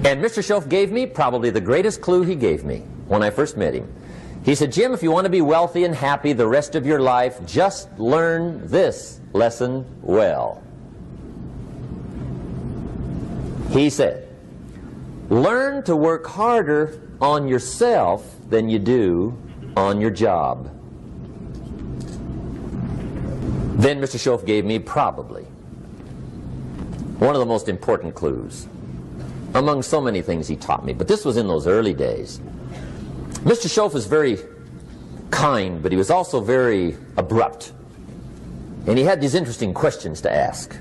And Mr. Shoaff gave me probably the greatest clue he gave me when I first met him. He said, Jim, if you want to be wealthy and happy the rest of your life, just learn this lesson well. He said, learn to work harder on yourself than you do on your job. Then Mr. Shoaff gave me probably one of the most important clues among so many things he taught me, but this was in those early days. Mr. Shoaff was very kind, but he was also very abrupt. And he had these interesting questions to ask.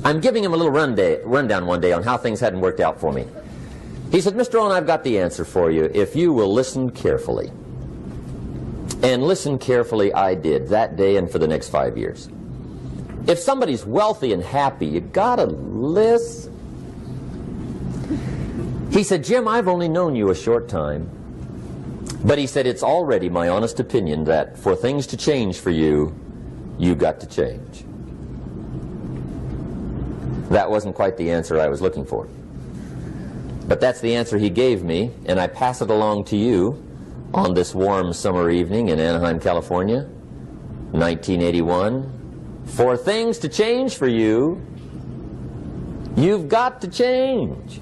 I'm giving him a little rundown one day on how things hadn't worked out for me. He said, Mr. Rohn, I've got the answer for you if you will listen carefully. And listen carefully I did that day and for the next 5 years. If somebody's wealthy and happy, you gotta listen. He said, Jim, I've only known you a short time. But he said, it's already my honest opinion that for things to change for you, you've got to change. That wasn't quite the answer I was looking for. But that's the answer he gave me, and I pass it along to you on this warm summer evening in Anaheim, California, 1981. For things to change for you, you've got to change.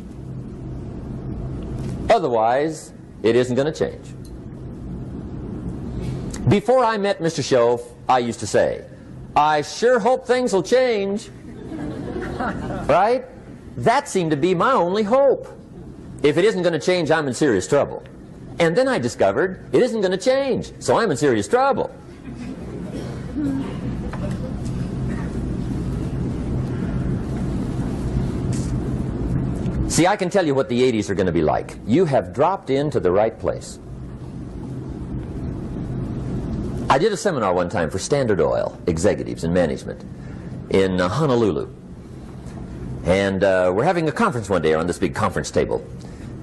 Otherwise, it isn't going to change. Before I met Mr. Shoaff, I used to say, I sure hope things will change. Right? That seemed to be my only hope. If it isn't going to change, I'm in serious trouble. And then I discovered it isn't going to change, so I'm in serious trouble. See, I can tell you what the 80s are going to be like. You have dropped into the right place. I did a seminar one time for Standard Oil executives and management in Honolulu. And we're having a conference one day on this big conference table.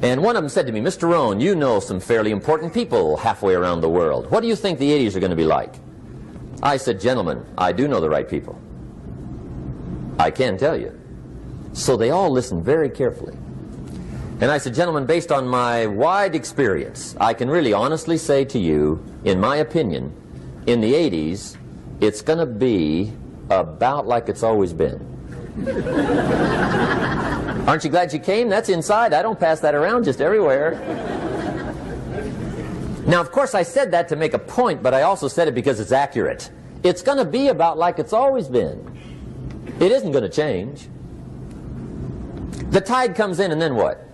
And one of them said to me, Mr. Rohn, you know some fairly important people halfway around the world. What do you think the 80s are going to be like? I said, gentlemen, I do know the right people. I can tell you. So they all listened very carefully. And I said, gentlemen, based on my wide experience, I can really honestly say to you, in my opinion, in the 80s, it's going to be about like it's always been. Aren't you glad you came? That's inside. I don't pass that around just everywhere. Now, of course, I said that to make a point, but I also said it because it's accurate. It's going to be about like it's always been. It isn't going to change. The tide comes in and then what?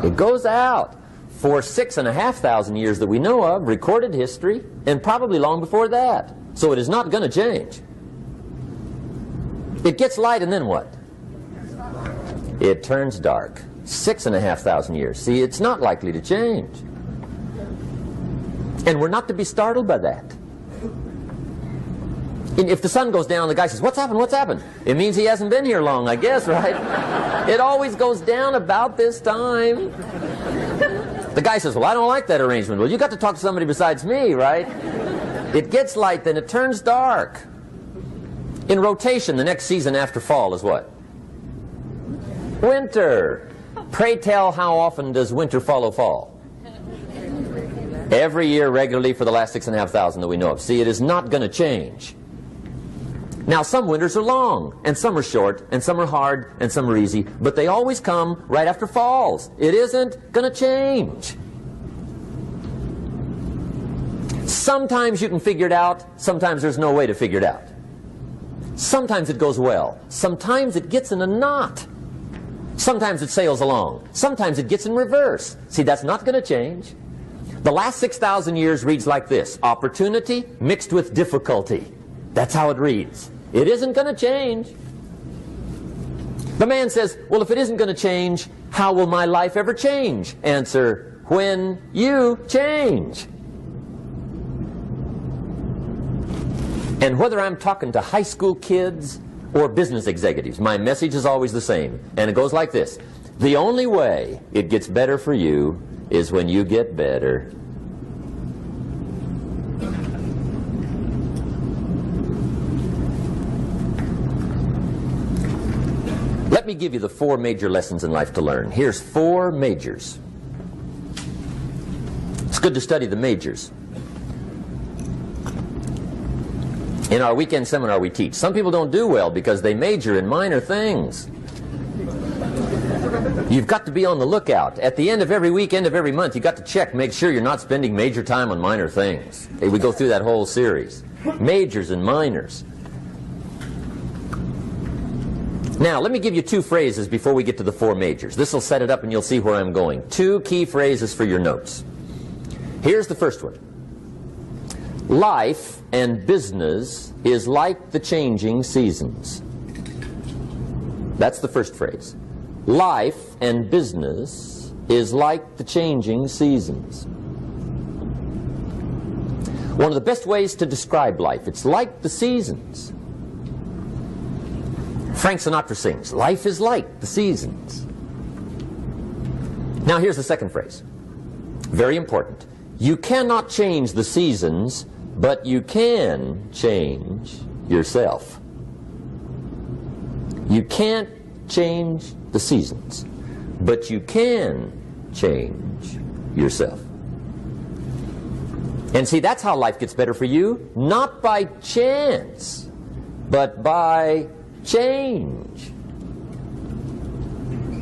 It goes out. For 6,500 years that we know of, recorded history, and probably long before that. So it is not going to change. It gets light and then what? It turns dark. 6,500 years. See, it's not likely to change. And we're not to be startled by that. And if the sun goes down, the guy says, what's happened, what's happened? It means he hasn't been here long, I guess, right? It always goes down about this time. The guy says, well, I don't like that arrangement. Well, you got to talk to somebody besides me, right? It gets light, then it turns dark. In rotation, the next season after fall is what? Winter. Pray tell, how often does winter follow fall? Every year regularly for the last 6,500 that we know of. See, it is not going to change. Now, some winters are long, and some are short, and some are hard, and some are easy, but they always come right after falls. It isn't going to change. Sometimes you can figure it out, sometimes there's no way to figure it out. Sometimes it goes well, sometimes it gets in a knot. Sometimes it sails along, sometimes it gets in reverse. See, that's not going to change. The last 6,000 years reads like this: opportunity mixed with difficulty. That's how it reads. It isn't going to change. The man says, well, if it isn't going to change, how will my life ever change? Answer, when you change. And whether I'm talking to high school kids or business executives, my message is always the same. And it goes like this: the only way it gets better for you is when you get better. Let me give you the 4 major lessons in life to learn. Here's 4 majors. It's good to study the majors. In our weekend seminar we teach. Some people don't do well because they major in minor things. You've got to be on the lookout. At the end of every week, end of every month, you've got to check, make sure you're not spending major time on minor things. Hey, we go through that whole series. Majors and minors. Now, let me give you 2 phrases before we get to the 4 majors. This will set it up and you'll see where I'm going. 2 key phrases for your notes. Here's the first one. Life and business is like the changing seasons. That's the first phrase. Life and business is like the changing seasons. One of the best ways to describe life, it's like the seasons. Frank Sinatra sings, life is like the seasons. Now here's the second phrase. Very important. You cannot change the seasons, but you can change yourself. You can't change the seasons, but you can change yourself. And see, that's how life gets better for you. Not by chance, but by change.